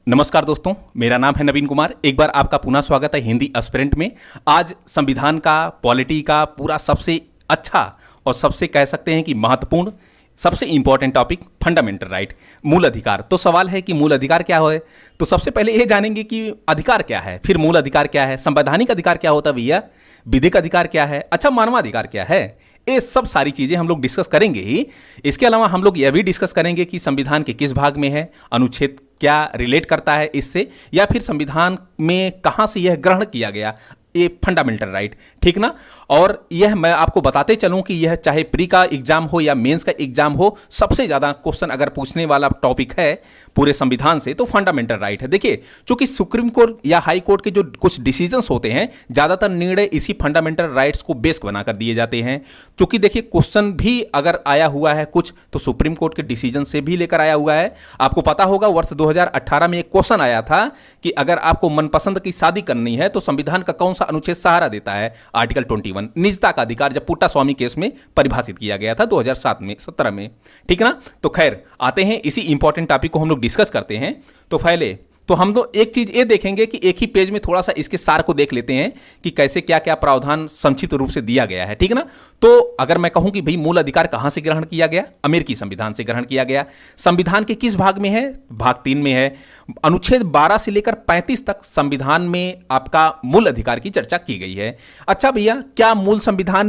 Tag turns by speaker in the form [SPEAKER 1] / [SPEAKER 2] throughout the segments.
[SPEAKER 1] नमस्कार दोस्तों, मेरा नाम है नवीन कुमार। एक बार आपका पुनः स्वागत है हिंदी एस्पिरेंट में। आज संविधान का, पॉलिटी का पूरा सबसे अच्छा और सबसे कह सकते हैं कि महत्वपूर्ण, सबसे इंपॉर्टेंट टॉपिक फंडामेंटल राइट, मूल अधिकार। तो सवाल है कि मूल अधिकार क्या है। तो सबसे पहले ये जानेंगे कि अधिकार क्या है, फिर मूल अधिकार क्या है, संवैधानिक अधिकार क्या होता है भैया, विधिक अधिकार क्या है, अच्छा मानवाधिकार क्या है। ये सब सारी चीज़ें हम लोग डिस्कस करेंगे ही। इसके अलावा हम लोग यह भी डिस्कस करेंगे कि संविधान के किस भाग में है, अनुच्छेद क्या रिलेट करता है इससे, या फिर संविधान में कहाँ से यह ग्रहण किया गया, ये फंडामेंटल राइट, ठीक ना। और यह मैं आपको बताते चलूं कि यह चाहे प्री का एग्जाम हो या मेंस का एग्जाम हो, सबसे ज़्यादा क्वेश्चन अगर पूछने वाला टॉपिक है पूरे संविधान से तो फंडामेंटल राइट है। देखिए, चूंकि सुप्रीम कोर्ट या हाई कोर्ट के जो कुछ डिसीजंस होते हैं, ज़्यादातर निर्णय इसी फंडामेंटल राइट्स को बेस बनाकर दिए जाते हैं। चूंकि देखिए, क्वेश्चन भी अगर आया हुआ है कुछ तो सुप्रीम कोर्ट के डिसीजन से भी लेकर आया हुआ है। आपको पता होगा वर्ष 2018 में एक क्वेश्चन आया था कि अगर आपको मनपसंद की शादी करनी है तो संविधान का कौन सा अनुच्छेद सहारा देता है। आर्टिकल 21 निजता का अधिकार, जब पुट्टा स्वामी केस में परिभाषित किया गया था 2017 में, ठीक ना। तो खैर आते हैं इसी इंपॉर्टेंट टॉपिक को हम लोग डिस्कस करते हैं। तो पहले तो हम लोग एक चीज ये देखेंगे कि एक ही पेज में थोड़ा सा इसके सार को देख लेते हैं कि कैसे क्या क्या प्रावधान संक्षिप्त रूप से दिया गया है, ठीक ना। तो अगर मैं कहूं कि भाई मूल अधिकार कहां से ग्रहण किया गया, अमेरिकी संविधान से ग्रहण किया गया। संविधान के किस भाग में है, भाग 3 में है। अनुच्छेद 12 से लेकर 35 तक संविधान में आपका मूल अधिकार की चर्चा की गई है। अच्छा भैया, क्या मूल संविधान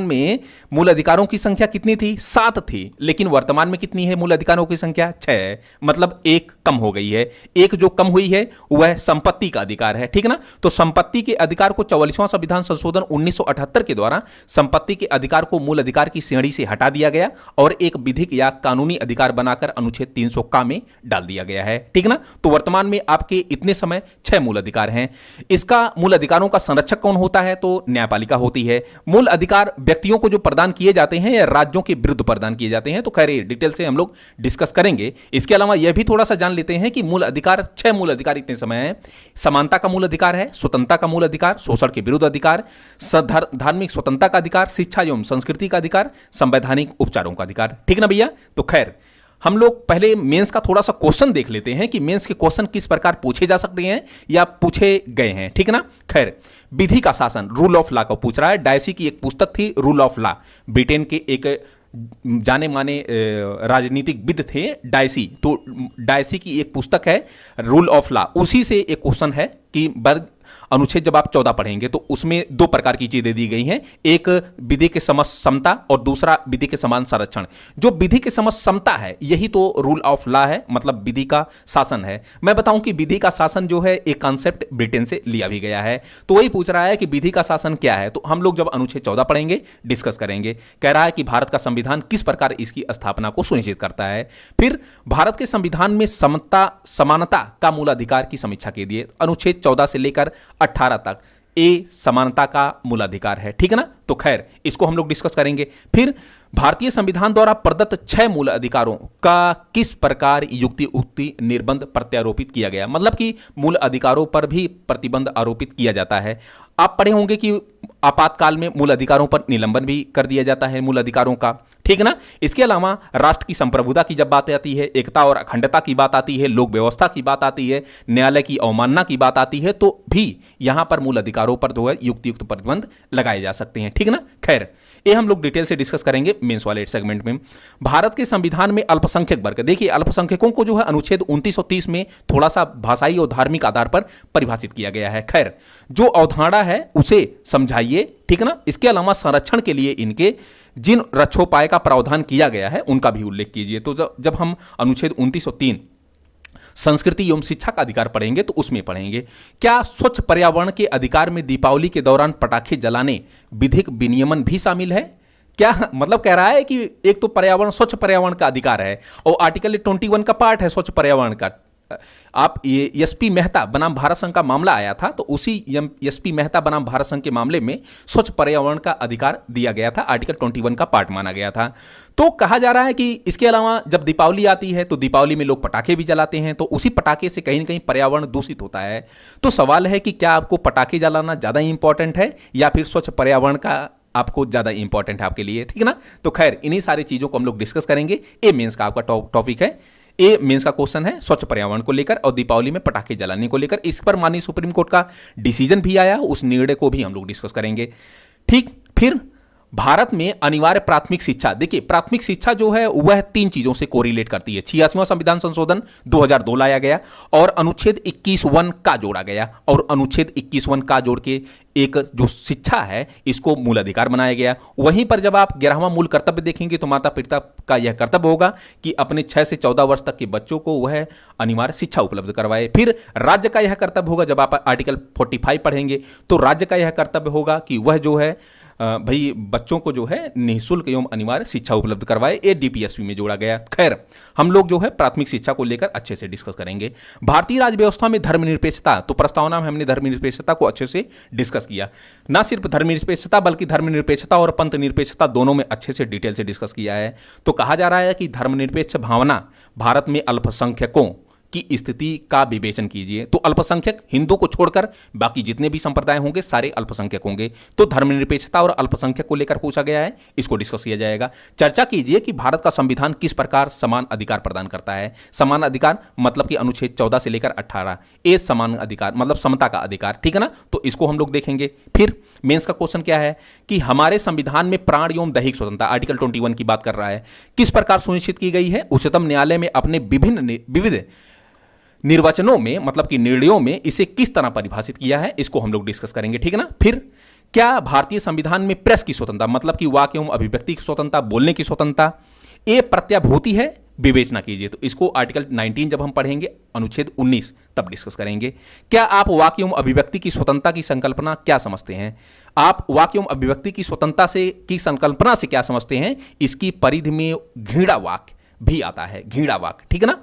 [SPEAKER 1] में मूल अधिकारों की संख्या कितनी थी? 7 थी, लेकिन वर्तमान में कितनी है मूल अधिकारों की संख्या? 6, मतलब एक कम हो गई है। एक जो कम हुई है वह संपत्ति का अधिकार है, ठीक ना। तो संपत्ति के अधिकार को 44वां संविधान संशोधन 1978 के द्वारा संपत्ति के अधिकार को मूल अधिकार की श्रेणी से हटा दिया गया और एक विधिक या कानूनी अधिकार बनाकर अनुच्छेद 300 का में डाल दिया गया है, ठीक ना। तो वर्तमान में आपके इतने समय 6 मूल अधिकार हैं। इसका मूल अधिकारों का संरक्षक कौन होता है? तो न्यायपालिका होती है। मूल अधिकार व्यक्तियों को जो प्रदान किए जाते हैं या राज्यों के विरुद्ध प्रदान किए जाते हैं, तो खैर डिटेल से हम लोग डिस्कस करेंगे। इसके अलावा यह भी थोड़ा सा जान लेते हैं कि मूल अधिकार 6 मूल अधिकार इतने समय है। समानता का मूल अधिकार है, स्वतंत्रता का मूल अधिकार, शोषण के विरुद्ध अधिकार, धार्मिक स्वतंत्रता का अधिकार, शिक्षा एवं संस्कृति का अधिकार, संवैधानिक उपचारों का अधिकार, ठीक ना भैया। तो खैर हम लोग पहले मेंस का थोड़ा सा क्वेश्चन देख लेते हैं कि मेंस के क्वेश्चन किस प्रकार पूछे जा सकते हैं या पूछे गए हैं, ठीक ना। खैर, विधि का शासन, रूल ऑफ लॉ को पूछ रहा है। डायसी की एक पुस्तक थी रूल ऑफ लॉ, ब्रिटेन के एक जाने माने राजनीतिकविद थे डायसी। तो डायसी की एक पुस्तक है रूल ऑफ लॉ, उसी से एक क्वेश्चन है कि वर्ग अनुच्छेद जब आप 14 पढ़ेंगे तो उसमें 2 प्रकार की चीजें दी गई हैं, एक विधि के समता और दूसरा विधि के समान संरक्षण। जो विधि के समता है यही तो रूल ऑफ लॉ है, मतलब विधि का शासन है। मैं बताऊं कि विधि का शासन जो है एक कॉन्सेप्ट ब्रिटेन से लिया भी गया है। तो वही पूछ रहा है कि विधि का शासन क्या है। तो हम लोग जब अनुच्छेद 14 पढ़ेंगे डिस्कस करेंगे। कह रहा है कि भारत का संविधान किस प्रकार इसकी स्थापना को सुनिश्चित करता है। फिर भारत के संविधान में समता समानता का मूल अधिकार की समीक्षा के लिए अनुच्छेद 14 से लेकर 18 तक ए समानता का मूल अधिकार है, ठीक है ना। तो खैर इसको हम लोग डिस्कस करेंगे। फिर भारतीय संविधान द्वारा प्रदत्त 6 मूल अधिकारों का किस प्रकार युक्ति उक्ति निर्बंध प्रत्यारोपित किया गया, मतलब कि मूल अधिकारों पर भी प्रतिबंध आरोपित किया जाता है। आप पढ़े होंगे कि आपातकाल में मूल अधिकारों पर निलंबन भी कर दिया जाता है मूल अधिकारों का, ठीक ना। इसके अलावा राष्ट्र की संप्रभुता की जब बात आती है, एकता और अखंडता की बात आती है, लोक व्यवस्था की बात आती है, न्यायालय की अवमानना की बात आती है, तो भी यहां पर मूल अधिकारों पर जो है युक्त प्रतिबंध लगाए जा सकते हैं, ठीक ना। खैर ये हम लोग डिटेल से डिस्कस करेंगे मेंस वाले सेगमेंट में। भारत के संविधान में अल्पसंख्यक वर्ग, देखिए अल्पसंख्यकों को जो है अनुच्छेद 29 और 30 में थोड़ा सा भाषाई और धार्मिक आधार पर परिभाषित किया गया है। खैर जो अवधारणा है उसे समझाइए, ठीक ना। इसके अलावा संरक्षण के लिए इनके जिन रक्षोपाय का प्रावधान किया गया है उनका भी उल्लेख कीजिए। तो जब हम अनुच्छेद 29 और 3 संस्कृति एवं शिक्षा का अधिकार पढ़ेंगे तो उसमें पढ़ेंगे क्या स्वच्छ पर्यावरण के अधिकार में दीपावली के दौरान पटाखे जलाने विधिक विनियमन भी शामिल है। क्या मतलब कह रहा है कि एक तो पर्यावरण, स्वच्छ पर्यावरण का अधिकार है और आर्टिकल 21 का पार्ट है स्वच्छ पर्यावरण का। आप ये एसपी मेहता बनाम भारत संघ का मामला आया था, तो उसी एसपी मेहता बनाम भारत संघ के मामले में स्वच्छ पर्यावरण का अधिकार दिया गया था, आर्टिकल 21 का पार्ट माना गया था। तो कहा जा रहा है कि इसके अलावा जब दीपावली आती है तो दीपावली में लोग पटाखे भी जलाते हैं, तो उसी पटाखे से कहीं ना कहीं पर्यावरण दूषित होता है। तो सवाल है कि क्या आपको पटाखे जलाना ज़्यादा इंपॉर्टेंट है या फिर स्वच्छ पर्यावरण का आपको ज़्यादा इंपॉर्टेंट है आपके लिए, ठीक है ना। तो खैर इन्हीं सारी चीज़ों को हम लोग डिस्कस करेंगे। ये मेंस का आपका टॉपिक है। ये मेंस का क्वेश्चन है स्वच्छ पर्यावरण को लेकर और दीपावली में पटाखे जलाने को लेकर। इस पर माननीय सुप्रीम कोर्ट का डिसीजन भी आया, उस निर्णय को भी हम लोग डिस्कस करेंगे। ठीक, फिर भारत में अनिवार्य प्राथमिक शिक्षा, देखिए प्राथमिक शिक्षा जो है वह 3 चीजों से कोरिलेट करती है। 86वां संविधान संशोधन 2002 लाया गया और अनुच्छेद 21(1) का जोड़ा गया और अनुच्छेद 21(1) का जोड़ के एक जो शिक्षा है इसको मूल अधिकार बनाया गया। वहीं पर जब आप 11वां मूल कर्तव्य देखेंगे तो माता पिता का यह कर्तव्य होगा कि अपने 6 से 14 वर्ष तक के बच्चों को वह अनिवार्य शिक्षा उपलब्ध करवाए। फिर राज्य का यह कर्तव्य होगा, जब आप आर्टिकल 45 पढ़ेंगे तो राज्य का यह कर्तव्य होगा कि वह जो है भाई बच्चों को जो है निःशुल्क एवं अनिवार्य शिक्षा उपलब्ध करवाए। ये डीपीएसपी में जोड़ा गया। खैर, हम लोग जो है प्राथमिक शिक्षा को लेकर अच्छे से डिस्कस करेंगे। भारतीय राज्य व्यवस्था में धर्मनिरपेक्षता, तो प्रस्तावना में हमने धर्मनिरपेक्षता को अच्छे से डिस्कस किया। ना सिर्फ धर्मनिरपेक्षता बल्कि धर्मनिरपेक्षता और पंथ निरपेक्षता दोनों में अच्छे से डिटेल से डिस्कस किया है। तो कहा जा रहा है कि धर्मनिरपेक्ष भावना भारत में अल्पसंख्यकों की स्थिति का विवेचन कीजिए। तो अल्पसंख्यक हिंदू को छोड़कर बाकी जितने भी संप्रदाय होंगे सारे अल्पसंख्यक होंगे। तो धर्मनिरपेक्षता और अल्पसंख्यक को लेकर पूछा गया है, इसको डिस्कस किया जाएगा। चर्चा कीजिए कि भारत का संविधान किस प्रकार समान अधिकार प्रदान करता है। समान अधिकार मतलब कि अनुच्छेद 14 से लेकर 18 ये समान अधिकार मतलब समता का अधिकार, ठीक है ना। तो इसको हम लोग देखेंगे। फिर मेंस का क्वेश्चन क्या है कि हमारे संविधान में प्राण एवं दैहिक स्वतंत्रता, आर्टिकल 21 की बात कर रहा है, किस प्रकार सुनिश्चित की गई है। उच्चतम न्यायालय में अपने विविध निर्वचनों में मतलब कि निर्णयों में इसे किस तरह परिभाषित किया है, इसको हम लोग डिस्कस करेंगे, ठीक है ना। फिर क्या भारतीय संविधान में प्रेस की स्वतंत्रता मतलब कि वाक एवं अभिव्यक्ति की स्वतंत्रता, बोलने की स्वतंत्रता ये प्रत्याभूति है, विवेचना कीजिए। तो इसको आर्टिकल 19 जब हम पढ़ेंगे अनुच्छेद 19 तब डिस्कस करेंगे। क्या आप वाक एवं अभिव्यक्ति की स्वतंत्रता की संकल्पना क्या समझते हैं। आप वाक एवं अभिव्यक्ति की स्वतंत्रता से की संकल्पना से क्या समझते हैं। इसकी परिधि में घृणा वाक भी आता है, घृणा वाक, ठीक है ना।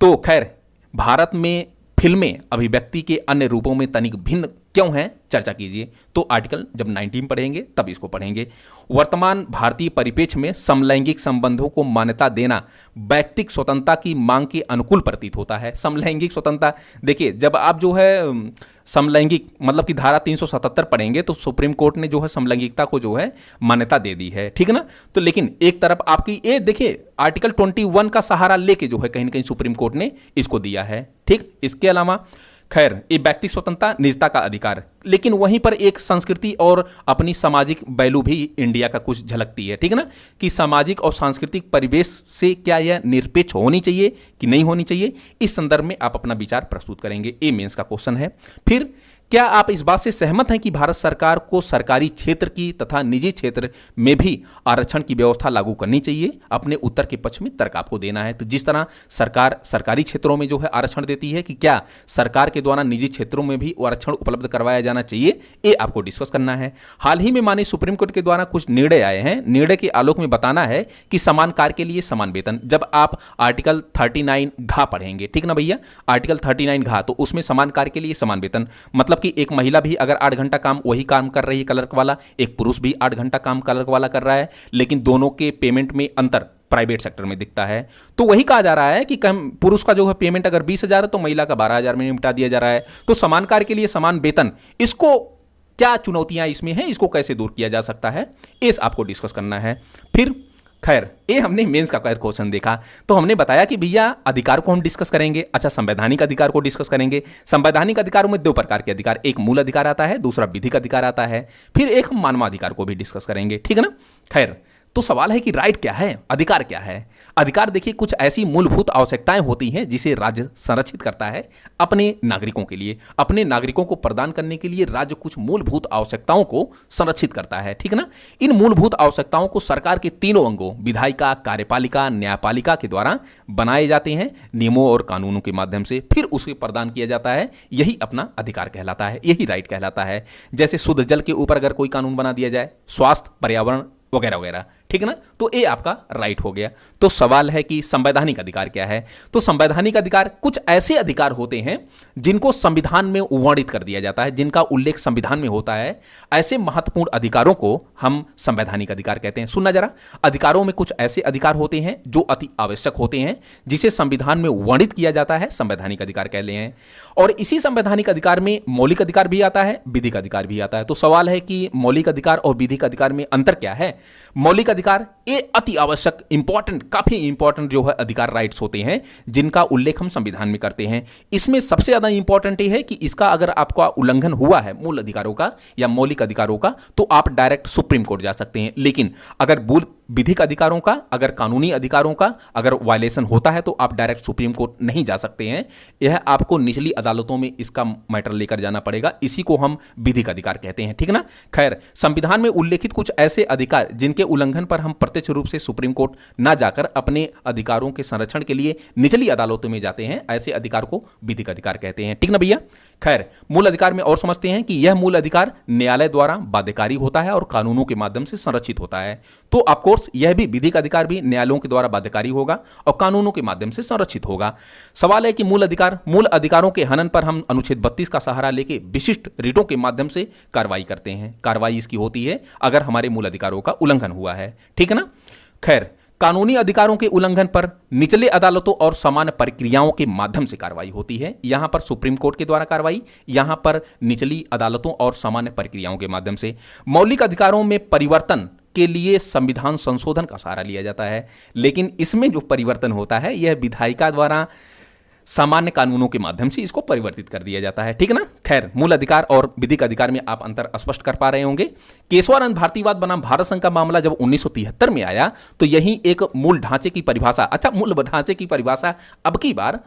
[SPEAKER 1] तो खैर भारत में फिल्में अभिव्यक्ति के अन्य रूपों में तनिक भिन्न क्यों हैं, चर्चा कीजिए। तो आर्टिकल जब 19 पढ़ेंगे तब इसको पढ़ेंगे। वर्तमान भारतीय परिप्रेक्ष्य में समलैंगिक संबंधों को मान्यता देना व्यक्तिक स्वतंत्रता की मांग के अनुकूल प्रतीत होता है। समलैंगिक स्वतंत्रता, देखिए जब आप जो है समलैंगिक मतलब कि धारा 377 पढ़ेंगे तो सुप्रीम कोर्ट ने जो है समलैंगिकता को जो है मान्यता दे दी है, ठीक है ना। तो लेकिन एक तरफ आपकी ये देखिए आर्टिकल 21 का सहारा लेके जो है कहीं ना कहीं सुप्रीम कोर्ट ने इसको दिया है, ठीक। इसके अलावा खैर ये व्यक्तिक स्वतंत्रता, निजता का अधिकार, लेकिन वहीं पर एक संस्कृति और अपनी सामाजिक वैल्यू भी इंडिया का कुछ झलकती है, ठीक है ना, कि सामाजिक और सांस्कृतिक परिवेश से क्या यह निरपेक्ष होनी चाहिए कि नहीं होनी चाहिए। इस संदर्भ में आप अपना विचार प्रस्तुत करेंगे। ये मेंस का क्वेश्चन है। फिर क्या आप इस बात से सहमत हैं कि भारत सरकार को सरकारी क्षेत्र की तथा निजी क्षेत्र में भी आरक्षण की व्यवस्था लागू करनी चाहिए। अपने उत्तर के पक्ष में तर्क आपको देना है। तो जिस तरह सरकार सरकारी क्षेत्रों में जो है आरक्षण देती है कि क्या सरकार के द्वारा निजी क्षेत्रों में भी आरक्षण उपलब्ध करवाया जाना चाहिए, ये आपको डिस्कस करना है। हाल ही में माननीय सुप्रीम कोर्ट के द्वारा कुछ निर्णय आए हैं, निर्णय के आलोक में बताना है कि समान कार्य के लिए समान वेतन। जब आप आर्टिकल 39 घ पढ़ेंगे, ठीक ना भैया, आर्टिकल 39 घ, तो उसमें समान कार्य के लिए समान वेतन मतलब कि एक महिला भी अगर 8 घंटा काम वही काम कर रही है क्लर्क वाला, एक पुरुष भी 8 घंटा काम क्लर्क वाला कर रहा है, लेकिन दोनों के पेमेंट में अंतर प्राइवेट सेक्टर में दिखता है। तो वही कहा जा रहा है कि कम पुरुष का जो है पेमेंट अगर 20,000 है तो महिला का 12,000 में निपटा दिया जा रहा है। तो समान कार्य के लिए समान वेतन, इसको क्या चुनौतियां इसमें हैं, इसको कैसे दूर किया जा सकता है, इस आपको डिस्कस करना है। फिर खैर ये हमने मेंस का क्वेश्चन देखा तो हमने बताया कि भैया अधिकार को हम डिस्कस करेंगे। अच्छा, संवैधानिक अधिकार को डिस्कस करेंगे। संवैधानिक अधिकारों में 2 प्रकार के अधिकार, एक मूल अधिकार आता है, दूसरा विधिक अधिकार आता है। फिर एक हम मानवाधिकार को भी डिस्कस करेंगे, ठीक है ना। खैर तो सवाल है कि राइट क्या है, अधिकार क्या है। अधिकार देखिए कुछ ऐसी मूलभूत आवश्यकताएं होती हैं जिसे राज्य संरक्षित करता है अपने नागरिकों के लिए। अपने नागरिकों को प्रदान करने के लिए राज्य कुछ मूलभूत आवश्यकताओं को संरक्षित करता है, ठीक है ना। इन मूलभूत आवश्यकताओं को सरकार के तीनों अंगों विधायिका, कार्यपालिका, न्यायपालिका के द्वारा बनाए जाते हैं नियमों और कानूनों के माध्यम से, फिर उसे प्रदान किया जाता है। यही अपना अधिकार कहलाता है, यही राइट कहलाता है। जैसे शुद्ध जल के ऊपर अगर कोई कानून बना दिया जाए, स्वास्थ्य, पर्यावरण वगैरह वगैरह, ठीक है ना। तो ये आपका राइट हो गया। तो सवाल है कि संवैधानिक अधिकार क्या है। तो संवैधानिक अधिकार कुछ ऐसे अधिकार होते हैं जिनको संविधान में वर्णित कर दिया जाता है, जिनका उल्लेख संविधान में होता है। ऐसे महत्वपूर्ण अधिकारों को हम संवैधानिक अधिकार कहते हैं। सुनना जरा, अधिकारों में कुछ ऐसे अधिकार होते हैं जो अति आवश्यक होते हैं, जिसे संविधान में वर्णित किया जाता है, संवैधानिक अधिकार कहते हैं। और इसी संवैधानिक अधिकार में मौलिक अधिकार भी आता है, विधिक अधिकार भी आता है। तो सवाल है कि मौलिक अधिकार और विधिक अधिकार में अंतर क्या है। मौलिक अधिकार ये अति आवश्यक इंपॉर्टेंट, काफी इंपॉर्टेंट जो है अधिकार राइट्स होते हैं जिनका उल्लेख हम संविधान में करते हैं। इसमें सबसे ज्यादा इंपॉर्टेंट ये है कि इसका अगर आपका उल्लंघन हुआ है मूल अधिकारों का या मौलिक अधिकारों का तो आप डायरेक्ट सुप्रीम कोर्ट जा सकते हैं। लेकिन अगर विधिक अधिकारों का, अगर कानूनी अधिकारों का अगर वायलेशन होता है तो आप डायरेक्ट सुप्रीम कोर्ट नहीं जा सकते हैं। यह आपको निचली अदालतों में इसका मैटर लेकर जाना पड़ेगा। इसी को हम विधिक अधिकार कहते हैं, ठीक ना। खैर, संविधान में उल्लेखित कुछ ऐसे अधिकार जिनके उल्लंघन पर हम प्रत्यक्ष रूप से सुप्रीम कोर्ट ना जाकर अपने अधिकारों के संरक्षण के लिए निचली अदालतों में जाते हैं, ऐसे अधिकार को विधिक अधिकार कहते हैं, ठीक ना भैया। खैर, मूल अधिकार में और समझते हैं कि यह मूल अधिकार न्यायालय द्वारा बाध्यकारी होता है और कानूनों के माध्यम से संरक्षित होता है। तो ऑफकोर्स यह भी विधिक अधिकार भी न्यायालयों के द्वारा बाध्यकारी होगा और कानूनों के माध्यम से संरक्षित होगा। सवाल है कि मूल अधिकारों के हनन पर हम अनुच्छेद 32 का सहारा लेके विशिष्ट रिटों के माध्यम से कार्रवाई करते हैं। कार्रवाई इसकी होती है अगर हमारे मूल अधिकारों का उल्लंघन हुआ है, ठीक है ना। खैर, कानूनी अधिकारों के उल्लंघन पर निचले अदालतों और सामान्य प्रक्रियाओं के माध्यम से कार्रवाई होती है। यहां पर सुप्रीम कोर्ट के द्वारा कार्रवाई, यहां पर निचली अदालतों और सामान्य प्रक्रियाओं के माध्यम से। मौलिक अधिकारों में परिवर्तन के लिए संविधान संशोधन का सहारा लिया जाता है, लेकिन इसमें जो परिवर्तन होता है यह विधायिका द्वारा सामान्य कानूनों के माध्यम से इसको परिवर्तित कर दिया जाता है, ठीक है ना। खैर, मूल अधिकार और विधिक अधिकार में आप अंतर स्पष्ट कर पा रहे होंगे। केशवानंद भारतीवाद बनाम भारत संघ का मामला जब 1973 में आया तो यही एक मूल ढांचे की परिभाषा, मूल ढांचे की परिभाषा अब की बार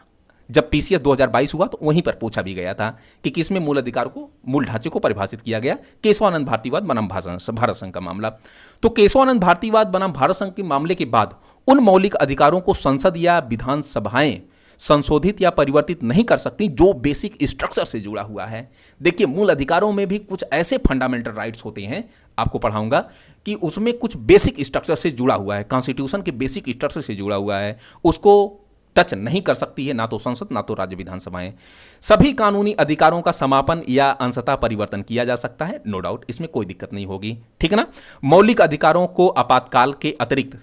[SPEAKER 1] जब पीसीएस 2022 हुआ तो वहीं पर पूछा भी गया था कि किसमें मूल अधिकार को, मूल ढांचे को परिभाषित किया गया। केशवानंद भारतीवाद बनाम भारत संघ का मामला। तो केशवानंद भारतीवाद बनाम भारत संघ के मामले के बाद उन मौलिक अधिकारों को संसद या विधानसभाएं संशोधित या परिवर्तित नहीं कर सकती जो बेसिक स्ट्रक्चर से जुड़ा हुआ है। देखिए, मूल अधिकारों में भी कुछ ऐसे फंडामेंटल राइट्स होते हैं, आपको पढ़ाऊंगा, कि उसमें कुछ बेसिक स्ट्रक्चर से जुड़ा हुआ है, कॉन्स्टिट्यूशन के बेसिक स्ट्रक्चर से जुड़ा हुआ है, उसको टच नहीं कर सकती है ना तो संसद ना तो राज्य विधानसभाएं। सभी कानूनी अधिकारों का समापन या अंशतः परिवर्तन किया जा सकता है, नो डाउट, इसमें कोई दिक्कत नहीं होगी, ठीक है ना। मौलिक अधिकारों को आपातकाल के अतिरिक्त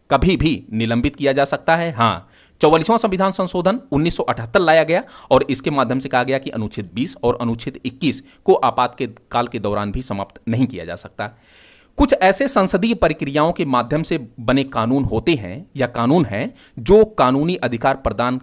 [SPEAKER 1] कभी भी निलंबित किया जा सकता है। हाँ, 44वां संविधान संशोधन 1978 लाया गया और इसके माध्यम से कहा गया कि अनुच्छेद 20 और अनुच्छेद 21 को आपातकाल के दौरान भी समाप्त नहीं किया जा सकता। कुछ ऐसे संसदीय प्रक्रियाओं के माध्यम से बने कानून होते हैं या कानून हैं जो कानूनी अधिकार प्रदान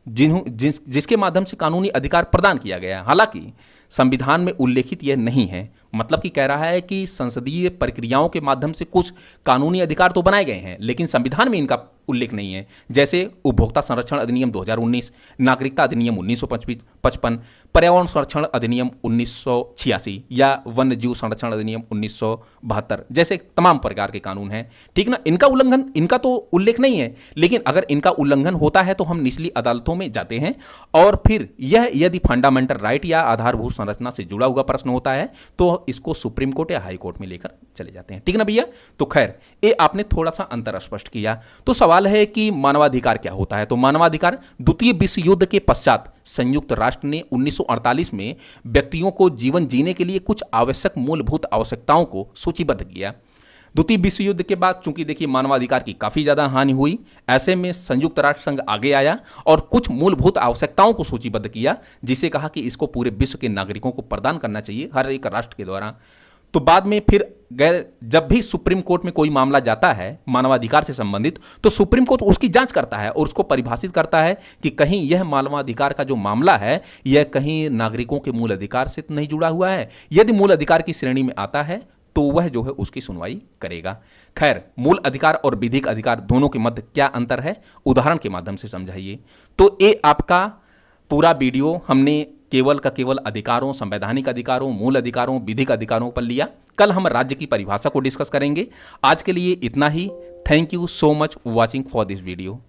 [SPEAKER 1] जिसके माध्यम से कानूनी अधिकार प्रदान किया गया। हालांकि संविधान में उल्लेखित यह नहीं है, मतलब कि कह रहा है कि संसदीय प्रक्रियाओं के माध्यम से कुछ कानूनी अधिकार तो बनाए गए हैं लेकिन संविधान में इनका उल्लेख नहीं है, जैसे उपभोक्ता संरक्षण अधिनियम 2019, नागरिकता अधिनियम 1955, पर्यावरण संरक्षण अधिनियम 1986 या वन्य जीव संरक्षण अधिनियम 1972 जैसे तमाम प्रकार के कानून हैं, ठीक ना। इनका तो उल्लेख नहीं है, लेकिन अगर इनका उल्लंघन होता है तो हम निचली अदालतों में जाते हैं और फिर यह यदि फंडामेंटल राइट या आधारभूत संरचना से जुड़ा हुआ प्रश्न होता है तो इसको सुप्रीम कोर्ट या हाई कोर्ट में लेकर चले जाते हैं, ठीक ना भैया। तो खैर, ये आपने थोड़ा सा अंतर स्पष्ट किया। तो सवाल है कि मानवाधिकार क्या होता है। तो मानवाधिकार द्वितीय विश्व युद्ध के पश्चात संयुक्त राष्ट्र ने 1948 में व्यक्तियों को जीवन जीने के लिए कुछ आवश्यक मूलभूत आवश्यकताओं को सूचीबद्ध किया। द्वितीय विश्व युद्ध के बाद चूंकि देखिए मानवाधिकार की काफी ज्यादा हानि हुई, ऐसे में संयुक्त राष्ट्र संघ आगे आया और कुछ मूलभूत आवश्यकताओं को सूचीबद्ध किया, जिसे कहा कि इसको पूरे विश्व के नागरिकों को प्रदान करना चाहिए हर एक राष्ट्र के द्वारा। तो बाद में फिर जब भी सुप्रीम कोर्ट में कोई मामला जाता है मानवाधिकार से संबंधित तो सुप्रीम कोर्ट उसकी जांच करता है और उसको परिभाषित करता है कि कहीं यह मानवाधिकार का जो मामला है यह कहीं नागरिकों के मूल अधिकार से तो नहीं जुड़ा हुआ है। यदि मूल अधिकार की श्रेणी में आता है तो वह जो है उसकी सुनवाई करेगा। खैर, मूल अधिकार और विधिक अधिकार दोनों के मध्य क्या अंतर है, उदाहरण के माध्यम से समझाइए। तो ये आपका पूरा वीडियो हमने केवल का केवल अधिकारों, संवैधानिक अधिकारों, मूल अधिकारों, विधिक अधिकारों पर लिया। कल हम राज्य की परिभाषा को डिस्कस करेंगे। आज के लिए इतना ही। Thank you so much watching for this video.